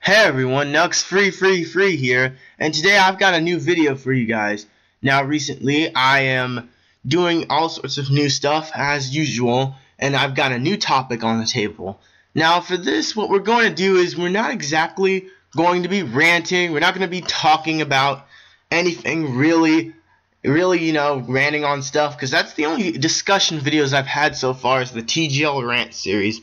Hey everyone, Nux free here, and today I've got a new video for you guys. Now recently I am doing all sorts of new stuff as usual, and I've got a new topic on the table. Now for this, what we're going to do is we're not exactly going to be ranting, we're not going to be talking about anything really, ranting on stuff, because that's the only discussion videos I've had so far is the TGL rant series.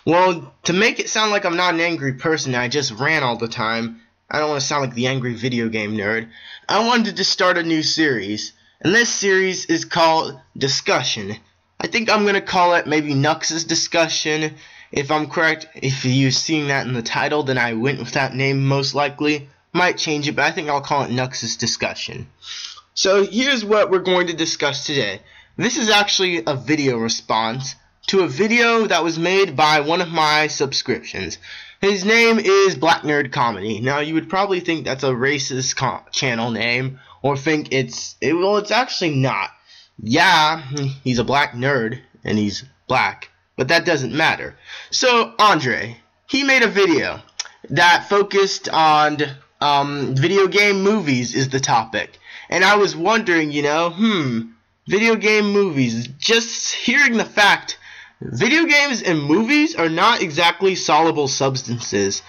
Well, to make it sound like I'm not an angry person and I just rant all the time, I don't want to sound like the angry video game nerd, I wanted to start a new series. And this series is called Discussion. I think I'm going to call it maybe Nux's Discussion. If I'm correct, if you've seen that in the title, then I went with that name most likely. Might change it, but I think I'll call it Nux's Discussion. So here's what we're going to discuss today. This is actually a video response to a video that was made by one of my subscriptions. His name is Black Nerd Comedy. Now you would probably think that's a racist channel name, or think it's actually not. Yeah, he's a black nerd and he's black, but that doesn't matter. So Andre, he made a video that focused on video game movies is the topic, and I was wondering, video game movies. Just hearing the fact video games and movies are not exactly soluble substances.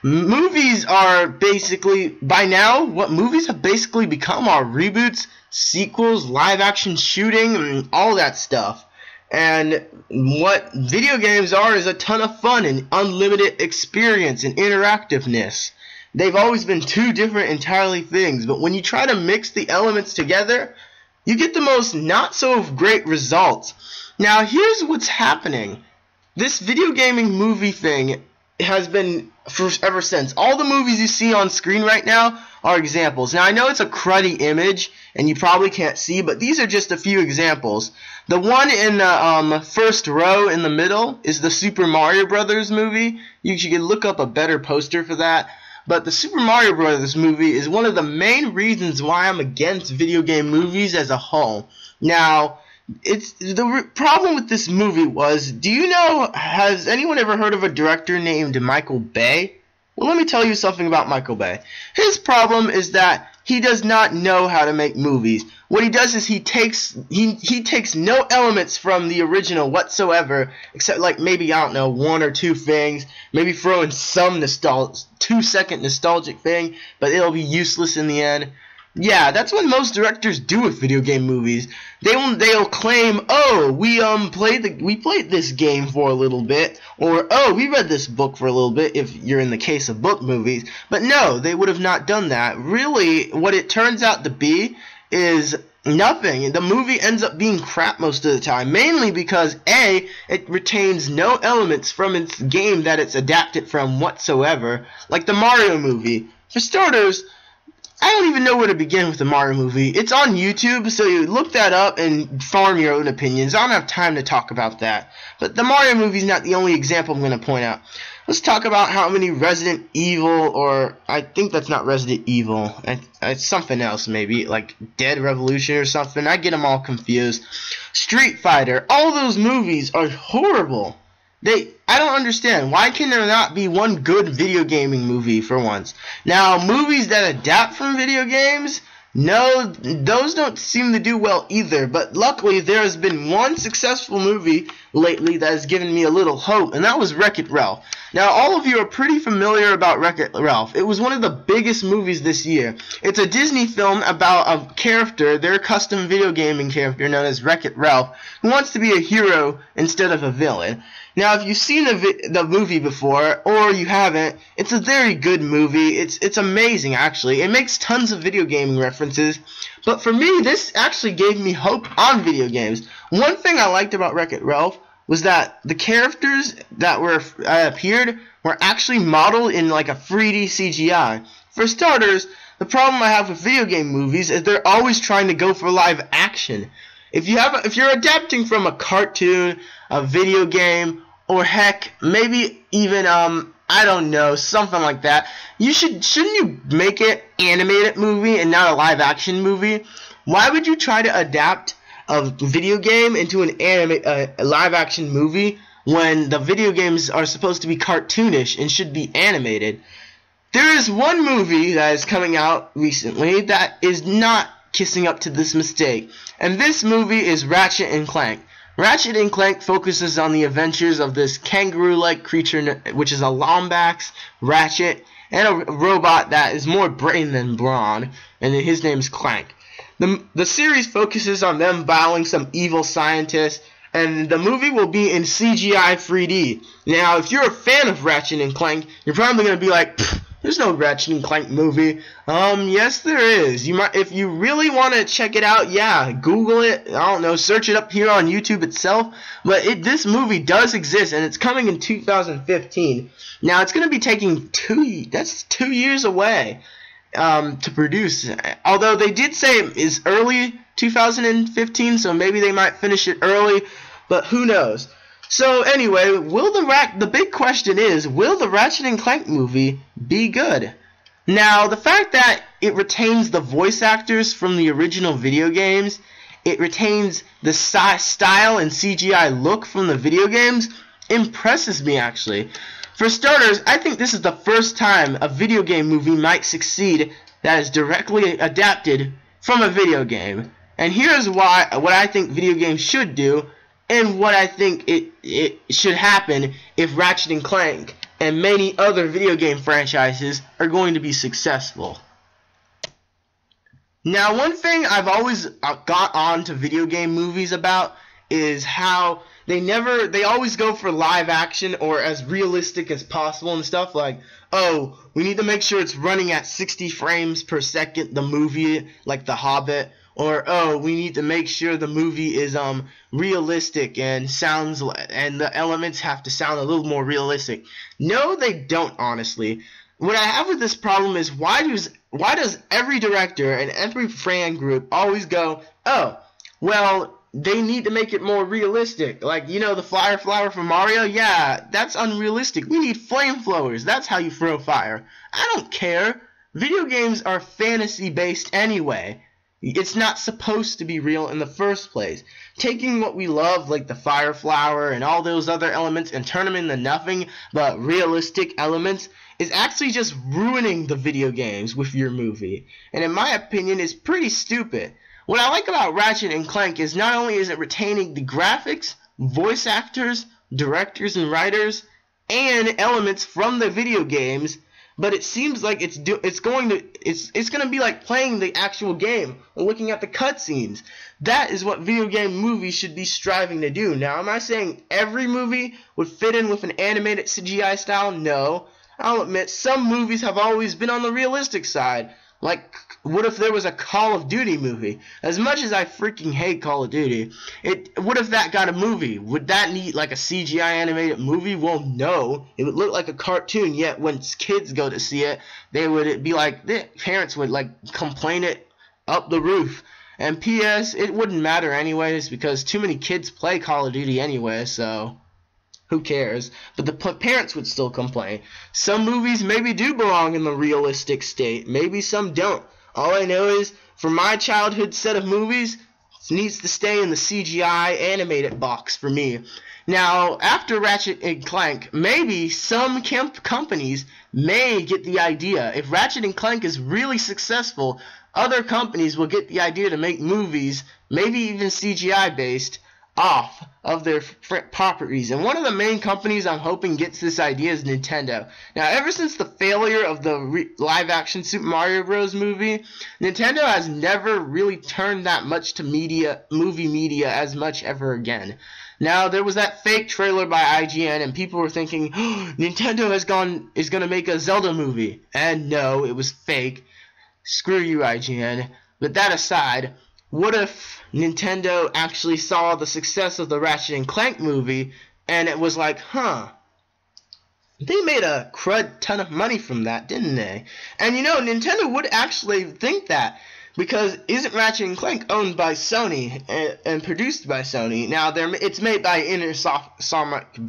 Movies are basically, by now, what movies have basically become are reboots, sequels, live-action shooting, and all that stuff. And what video games are is a ton of fun and unlimited experience and interactiveness. They've always been two different entirely things, but when you try to mix the elements together, you get the most not-so-great results. Now, here's what's happening. This video gaming movie thing has been ever since. All the movies you see on screen right now are examples. Now, I know it's a cruddy image, and you probably can't see, but these are just a few examples. The one in the first row in the middle is the Super Mario Brothers movie. You can look up a better poster for that. But the Super Mario Brothers movie is one of the main reasons why I'm against video game movies as a whole. Now, the problem with this movie was, has anyone ever heard of a director named Michael Bay? Well, let me tell you something about Michael Bay. His problem is that he does not know how to make movies. What he does is he takes no elements from the original whatsoever, except like maybe, I don't know, one or two things, maybe throw in some 2-second nostalgic thing, but it'll be useless in the end. Yeah, that's what most directors do with video game movies. They'll claim, oh, we played this game for a little bit, or oh, we read this book for a little bit if you're in the case of book movies. But no, they would have not done that. Really, what it turns out to be is nothing. The movie ends up being crap most of the time, mainly because A, it retains no elements from its game that it's adapted from whatsoever, like the Mario movie. For starters, I don't even know where to begin with the Mario movie. It's on YouTube, so you look that up and form your own opinions. I don't have time to talk about that. But the Mario movie is not the only example I'm going to point out. Let's talk about how many Resident Evil, or I think that's not Resident Evil. It's something else maybe, like Dead Revolution or something. I get them all confused. Street Fighter. All those movies are horrible. I don't understand. Why can there not be one good video gaming movie for once? Now, movies that adapt from video games, no, those don't seem to do well either. But luckily, there has been one successful movie lately that has given me a little hope, and that was Wreck-It Ralph. Now, all of you are pretty familiar about Wreck-It Ralph. It was one of the biggest movies this year. It's a Disney film about a character, their custom video gaming character known as Wreck-It Ralph, who wants to be a hero instead of a villain. Now, if you've seen the movie before, or you haven't, it's a very good movie. It's amazing, actually. It makes tons of video gaming references. But for me, this actually gave me hope on video games. One thing I liked about Wreck-It Ralph was that the characters that appeared were actually modeled in like a 3D CGI. For starters, the problem I have with video game movies is they're always trying to go for live action. If you're adapting from a cartoon, a video game, or heck, maybe even I don't know, something like that, shouldn't you make it animated movie and not a live action movie? Why would you try to adapt a video game into a live action movie when the video games are supposed to be cartoonish and should be animated? There is one movie that is coming out recently that is not kissing up to this mistake, and this movie is Ratchet and Clank. Ratchet and Clank focuses on the adventures of this kangaroo-like creature, which is a Lombax, Ratchet, and a robot that is more brain than brawn, and his name is Clank. The series focuses on them battling some evil scientists, and the movie will be in CGI 3D. Now, if you're a fan of Ratchet and Clank, you're probably going to be like, there's no Ratchet and Clank movie. Yes there is. You might, if you really want to check it out, yeah, Google it. I don't know, search it up here on YouTube itself. But this movie does exist, and it's coming in 2015. Now, it's going to be taking 2 years away to produce. Although they did say it is early 2015, so maybe they might finish it early, but who knows. So anyway, the big question is, will the Ratchet and Clank movie be good? Now, the fact that it retains the voice actors from the original video games, it retains the style and CGI look from the video games, impresses me actually. For starters, I think this is the first time a video game movie might succeed that is directly adapted from a video game. And here's what I think video games should do, and what I think it should happen if Ratchet and Clank and many other video game franchises are going to be successful. Now, one thing I've always got on to video game movies about is how they always go for live action or as realistic as possible and stuff, like, oh, we need to make sure it's running at 60 frames per second, the movie, like The Hobbit. Or, oh, we need to make sure the movie is realistic and the elements have to sound a little more realistic. No, they don't, honestly. What I have with this problem is, why does every director and every fan group always go, oh, well, they need to make it more realistic. Like, you know, the fire flower from Mario? Yeah, that's unrealistic. We need flamethrowers. That's how you throw fire. I don't care. Video games are fantasy-based anyway. It's not supposed to be real in the first place. Taking what we love, like the fire flower and all those other elements, and turn them into nothing but realistic elements, is actually just ruining the video games with your movie. And in my opinion, it's pretty stupid. What I like about Ratchet and Clank is not only is it retaining the graphics, voice actors, directors and writers, and elements from the video games, but it seems like it's going to be like playing the actual game or looking at the cutscenes. That is what video game movies should be striving to do. Now, am I saying every movie would fit in with an animated CGI style? No. I'll admit some movies have always been on the realistic side. Like, what if there was a Call of Duty movie? As much as I freaking hate Call of Duty, what if that got a movie? Would that need like a CGI animated movie? Well, no. It would look like a cartoon, yet when kids go to see it, the parents would like complain it up the roof. And P.S., it wouldn't matter anyways, because too many kids play Call of Duty anyway, so who cares? But the parents would still complain. Some movies maybe do belong in the realistic state. Maybe some don't. All I know is, for my childhood set of movies, it needs to stay in the CGI animated box for me. Now, after Ratchet and Clank, maybe some companies may get the idea. If Ratchet and Clank is really successful, other companies will get the idea to make movies, maybe even CGI based, off of their properties. And one of the main companies I'm hoping gets this idea is Nintendo. Now, ever since the failure of the live-action Super Mario Bros. Movie, Nintendo has never really turned that much to movie media as much ever again. Now, there was that fake trailer by IGN, and people were thinking, oh, Nintendo is going to make a Zelda movie. And no, it was fake. Screw you, IGN. But that aside, what if Nintendo actually saw the success of the Ratchet and Clank movie, and it was like, huh, they made a crud ton of money from that, didn't they? And you know, Nintendo would actually think that, because isn't Ratchet and Clank owned by Sony and produced by Sony? Now, it's made by Inner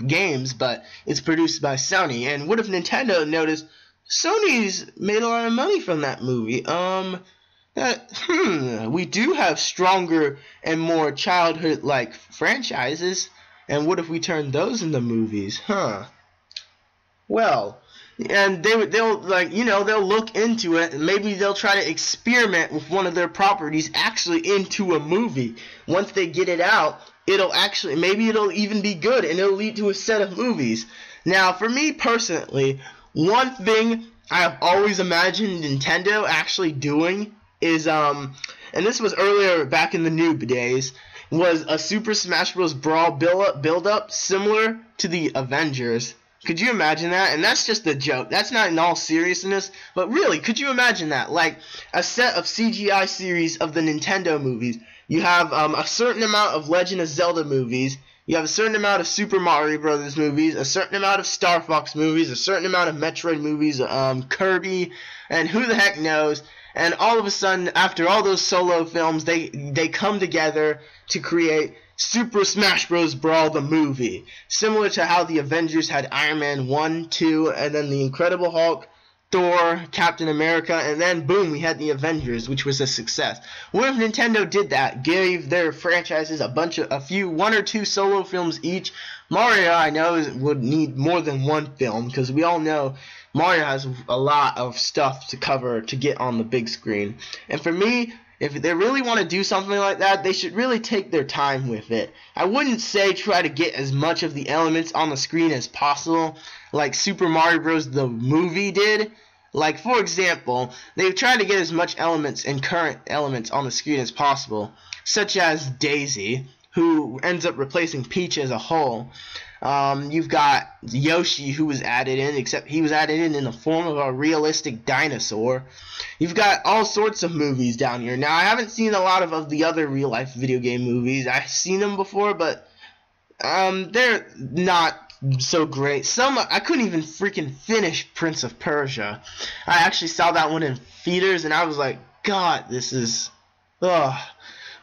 Games, but it's produced by Sony. And what if Nintendo noticed Sony's made a lot of money from that movie? We do have stronger and more childhood-like franchises, and what if we turn those into movies? Well, and they'll like, you know, they'll look into it, and maybe they'll try to experiment with one of their properties actually into a movie. Once they get it out, maybe it'll even be good, and it'll lead to a set of movies. Now, for me personally, one thing I've always imagined Nintendo actually doing is, and this was earlier back in the noob days, was a Super Smash Bros. Brawl build-up similar to the Avengers. Could you imagine that? And that's just a joke. That's not in all seriousness. But really, could you imagine that? Like a set of CGI series of the Nintendo movies. You have a certain amount of Legend of Zelda movies. You have a certain amount of Super Mario Brothers movies, a certain amount of Star Fox movies, a certain amount of Metroid movies, Kirby, and who the heck knows. And all of a sudden, after all those solo films, they come together to create Super Smash Bros. Brawl the movie. Similar to how the Avengers had Iron Man 1, 2, and then the Incredible Hulk, Thor, Captain America, and then boom, we had the Avengers, which was a success. What if Nintendo did that? Gave their franchises one or two solo films each. Mario, I know, would need more than one film, because we all know Mario has a lot of stuff to cover to get on the big screen. And for me, if they really want to do something like that, they should really take their time with it. I wouldn't say try to get as much of the elements on the screen as possible, like Super Mario Bros. The movie did. Like, for example, they've tried to get as much elements and current elements on the screen as possible, such as Daisy, who ends up replacing Peach as a whole. You've got Yoshi, who was added in, except he was added in the form of a realistic dinosaur. You've got all sorts of movies down here. Now, I haven't seen a lot of the other real-life video game movies. I've seen them before, but they're not so great. Some, I couldn't even freaking finish Prince of Persia. I actually saw that one in theaters, and I was like, God, this is... ugh.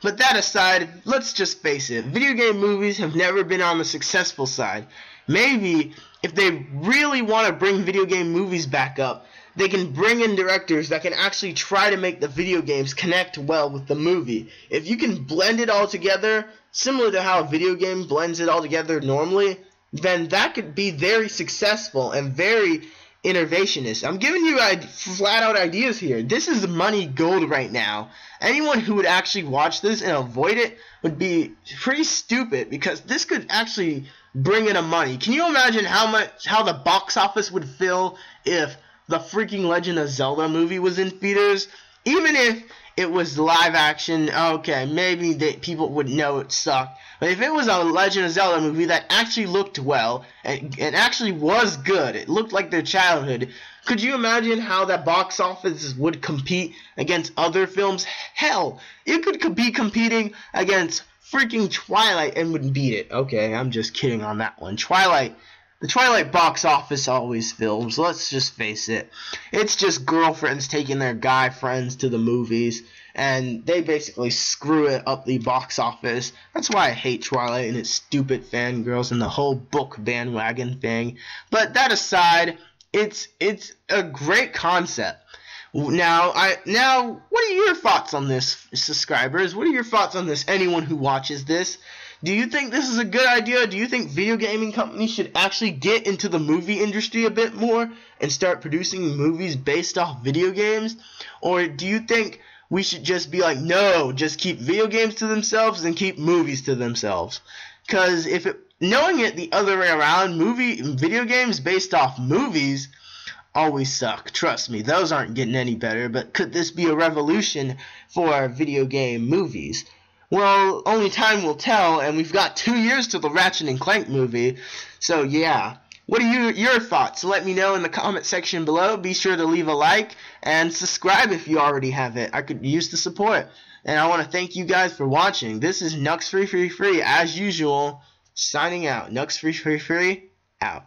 But that aside, let's just face it, video game movies have never been on the successful side. Maybe, if they really want to bring video game movies back up, they can bring in directors that can actually try to make the video games connect well with the movie. If you can blend it all together, similar to how a video game blends it all together normally, then that could be very successful and very innovationist. I'm giving you flat out ideas here. This is money gold right now. Anyone who would actually watch this and avoid it would be pretty stupid, because this could actually bring in a money. Can you imagine how the box office would fill if the freaking Legend of Zelda movie was in theaters? Even if it was live action, okay, maybe people would know it sucked. But if it was a Legend of Zelda movie that actually looked well, and actually was good, it looked like their childhood, could you imagine how that box office would compete against other films? Hell, it could be competing against freaking Twilight and would beat it. Okay, I'm just kidding on that one. The Twilight box office always films, let's just face it. It's just girlfriends taking their guy friends to the movies, and they basically screw it up the box office. That's why I hate Twilight and its stupid fangirls and the whole book bandwagon thing. But that aside, it's a great concept. Now, what are your thoughts on this, subscribers? What are your thoughts on this, anyone who watches this? Do you think this is a good idea? Do you think video gaming companies should actually get into the movie industry a bit more and start producing movies based off video games? Or do you think we should just be like, no, just keep video games to themselves and keep movies to themselves? Because knowing it the other way around, video games based off movies always suck. Trust me, those aren't getting any better. But could this be a revolution for video game movies? Well, only time will tell, and we've got 2 years to the Ratchet and Clank movie. So yeah, what are your thoughts? Let me know in the comment section below. Be sure to leave a like and subscribe if you already have it. I could use the support. And I want to thank you guys for watching. This is Nux Free as usual, signing out. Nux Free out.